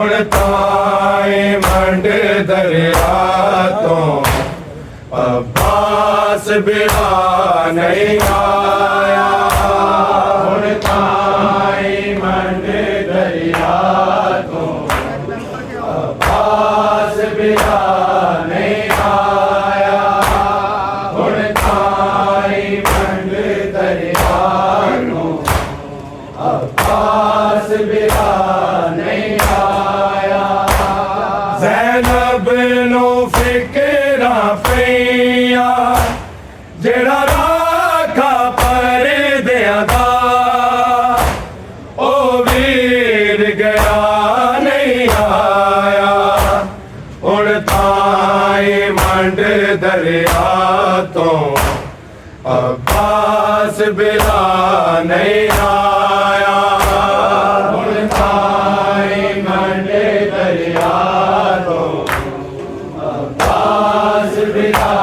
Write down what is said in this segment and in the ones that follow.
ताए मंड दरिया तो अब्बास बिला नहीं आया। ताए मंड दरिया तो अब्बास बिला नहीं आया। ताए मंड दरिया तो अब्बास बिला नहीं आया। ज़ैनब नो फिक्रा पिया जेड़ा राखा परदिया दा ओ वीर गया नहीं आया। हुण ताए मंड दरिया तो अब्बास बिला नहीं आया। हुण ताए मंड दरिया तो अब्बास बिला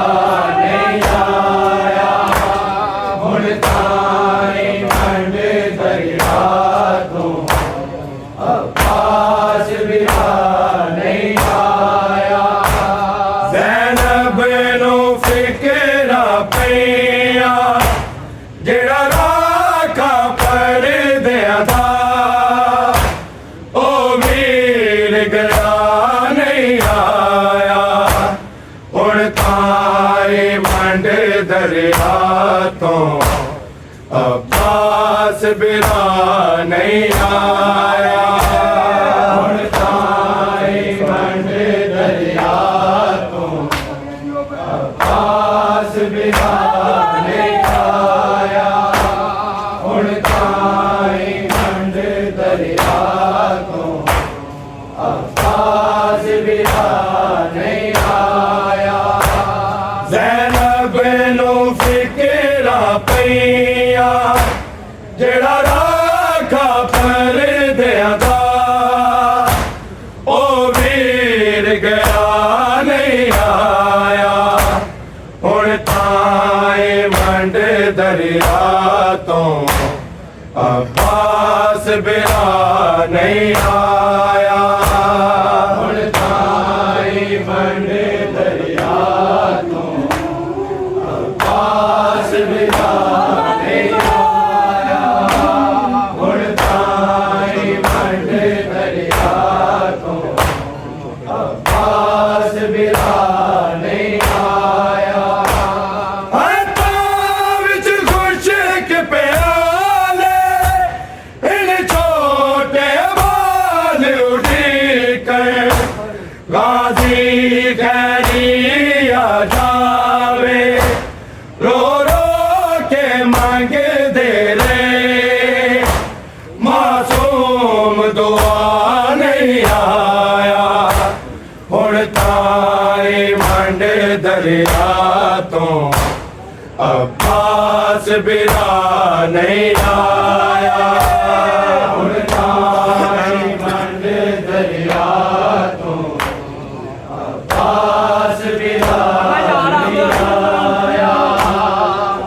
नहीं आया। हुण ताए मंड दरिया तो अब्बास बिला नहीं आया। ज़ैनब नो फिक्रा पिया जेड़ा राखा परदिया दा ओ वीर गया नहीं आया। हुण ताए मंड दरिया तो अब्बास बिला नहीं आया। हुण ताए मंड दरिया तो अब्बास बिला नहीं आया। हुण ताए मंड दरिया तो अब्बास बिला नहीं आया। ज़ैनब नो फिक्रा पिया जेड़ा राखा परदिया दा ओ वीर गया नहीं आया। हुण ताए मंड दरिया तो अब्बास बिला नहीं आया। हुण ताए मंड दरिया तो अब्बास बिला नहीं आया। हुण ताए मंड दरिया तो अब्बास बिला नहीं आया। विच खुशक प्याले इन छोटे बाल उठी कर गाजी खैरिया जावे रो रो के मांगे दे रे मासूम दुआ नहीं आया। हुण ताए मंड दरिया तो अब्बास बिला नहीं आया। हुण ताए मंड दरिया तो अब्बास बिला नहीं आया।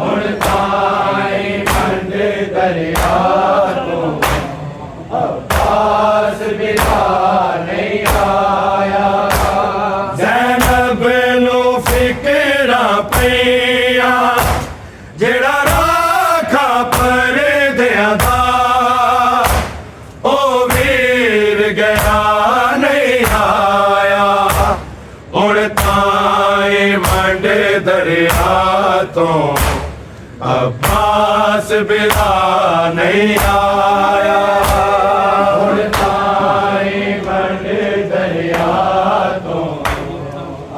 हुण ताए मंड दरिया तो अब्बास बिला नहीं आया। ज़ैनब नो फिक्रा पिया जेड़ा राखा परदिया दा ओ वीर गया नहीं आया। हुण ताए मंड दरिया तो अब्बास बिला नहीं आया। हुण ताए मंड दरिया तो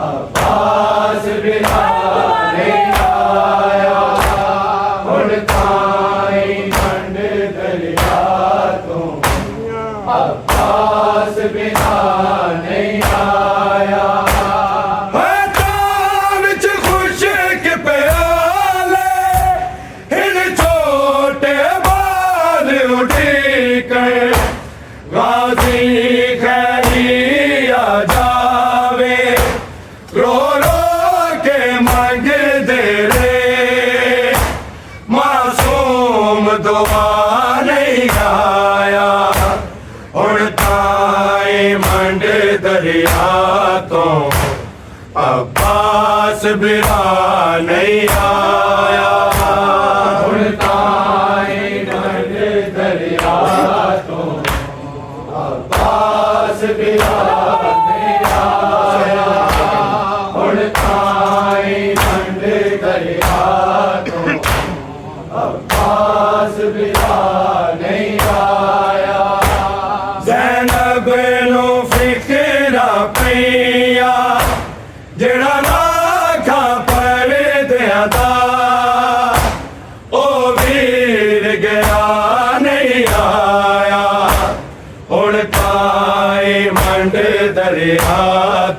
अब्बास बिला नहीं आया। हुण ताए मंड दरिया तो अब्बास बिला नहीं आया। विच खुशक प्याले इन छोटे बाल उठी कर गाजी खैरिया जावे रो रो के मांग दे रे मासूम दुआ नहीं आया। हुण ताए मंड दरिया तो अब्बास बिरा नहीं आया। ताई मंड दरिया तो अब्बास बिरा नहीं आया। ताई मंड दरिया तो अब्बास बिरा नहीं आया। ज़ैनब नू फिक्रा पिया जेड़ा लाखा परदियां दा ओ वीर गया नहीं आया। हुण ताई मंड दरिया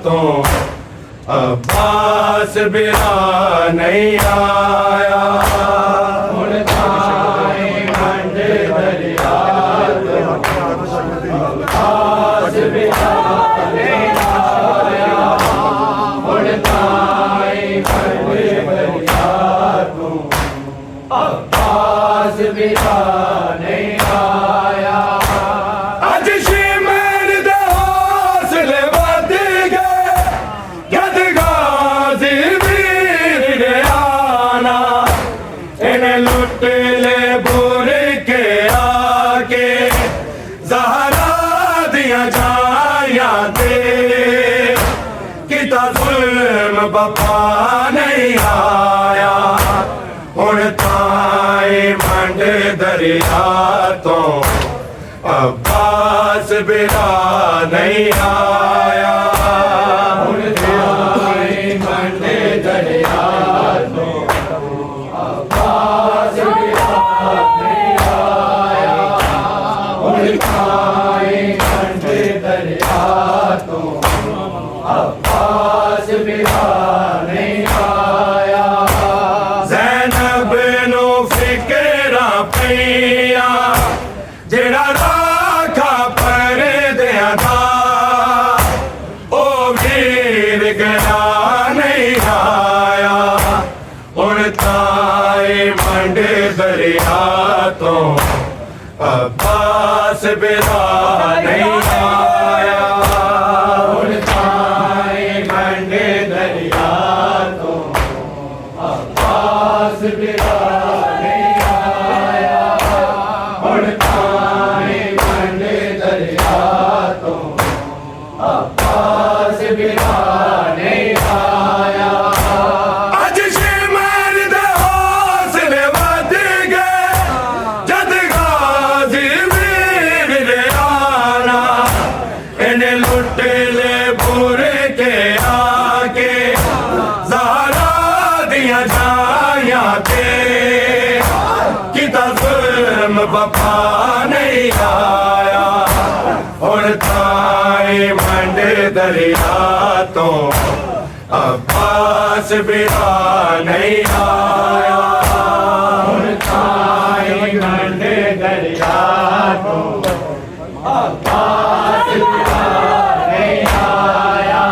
तो अब्बास बिरा नहीं आया। ताई मंड दरिया तो अब्बास बिरा नहीं आया। ताई मंड दरिया तो अब्बास बिरा नहीं आया। अज शिमर दे हौसले वध गए जद गाज़ी वीर आना। इन्हें लुट ले बुर के आके ज़हरा दिया जाया दे किता जुल्म बपा नहीं आया। हुण ताई मंड दरिया तो अब्बास बिरा नहीं आया। ताई मंड दरिया तो अब्बास बिरा नहीं आया। ताई मंड दरिया तो अब्बास बिरा नहीं आया। ज़ैनब नू फिक्रा पिया जेड़ा राखा परदियां दा ओ वीर गया नहीं आया। हुण ताई मंड दरिया तो अब्बास बिरा नहीं आया। ताई मंड दरिया तो अब्बास बिरा नहीं आया। ताई मंड दरिया तो अब्बास बिरा नहीं आया। अज शिमर दे हौसले वध गए जद गाज़ी वीर आना। इन्हें लुट ले बुर के आके ज़हरा दिया जाया दे किता जुल्म बपा नहीं आया। हुण ताई मंड दरिया तो अब्बास बिरा नहीं आया। ताई मंड दरिया तो अब्बास बिरा नहीं आया।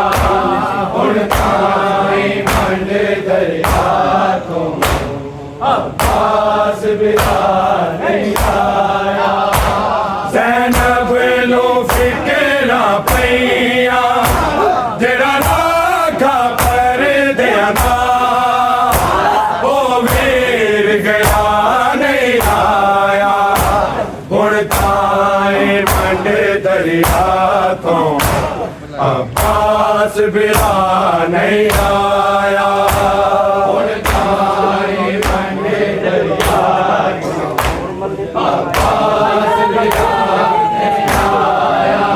ताई मंड दरिया तो अब्बास बिरा नहीं आया। ज़ैनब नू फिक्रा पिया जेड़ा लाखा परदियां दा ओ वीर गया नहीं आया। हुण ताई मंड दरिया तो अब्बास बिरा नहीं आया। ताई मंड दरिया तो अब्बास बिरा नहीं आया।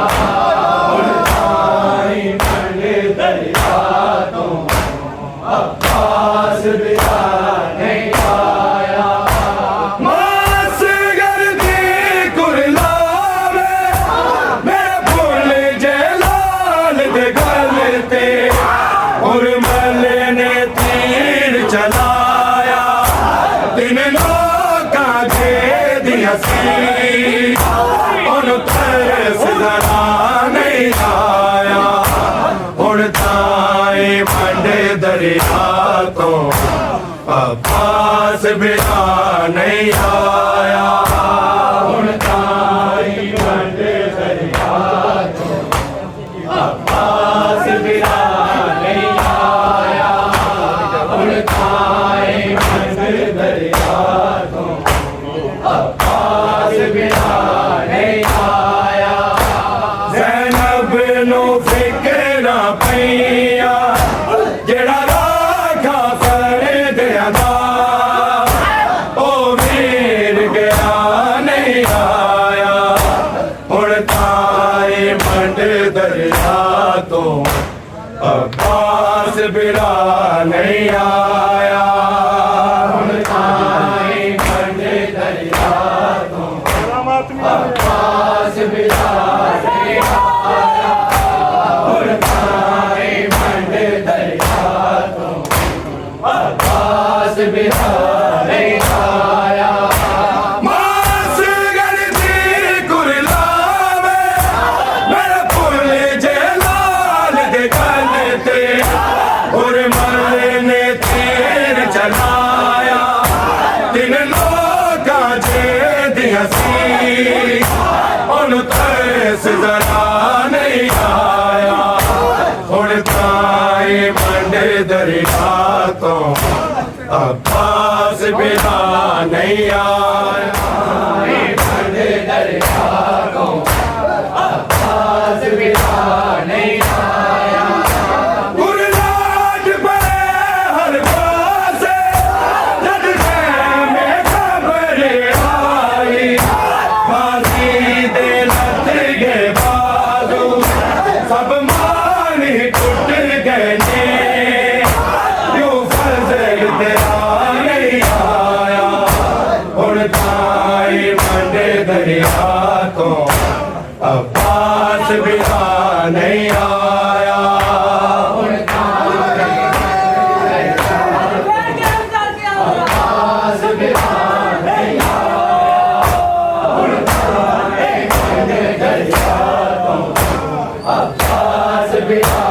ताई मंड दरिया तो अब्बास बिरा नहीं आया। मासगर दी कुरलावे मेरे फुल जलाल दे गलते और मल ने तीर चलाया। दिन लोका दे दिया सी उन तरस जरा नहीं आया। हुण ताई मंड दरिया तो अब्बास बिरा नहीं आया। ताई मंड दरिया तो ਨੂੰ ਫਿਕਰਾਂ ਪਈਆਂ ਜਿਹੜਾ ਰਾਖਾ ਫਰਦਿਆਂ ਦਾ ਉਹ ਵੀਰ ਗਿਆ ਨਹੀਂ ਆਇਆ ਹੁਣ ਤਾਏ ਮੰਡ ਦਰਿਆ ਤੋਂ अब्बास बिरा नहीं आया ਹੁਣ ਤਾਏ ਮੰਡ ਦਰਿਆ ਤੋਂ ਅब्बास बिरा नहीं आया ਹੁਣ ਤਾਏ ਮੰਡ ਦਰਿਆ ਤੋਂ अब्बास बिरा नहीं आया मास गलती कुरलावे मेरा फुल जलाल दे गलते और मरने तीर चलाया तीन लोगा जे दिया सी उन तरस जरा नहीं आया हुण ताए मंड दरिया तो अब्बास बिना नहीं आया मंड दरिया ਤੋਂ अब्बास बिरा नहीं आया गुरलाट पड़े हर पासे जद में खबर आई फांसी दे लत गए बाजू सब मान ही टूट गए ने यूं फजल तेरा नहीं आया हुण ताई मंड दरिया तो अब्बास बिना नहीं आया अब्बास बिरा नहीं आया मंड दरिया ਤੋਂ अब्बास बिरा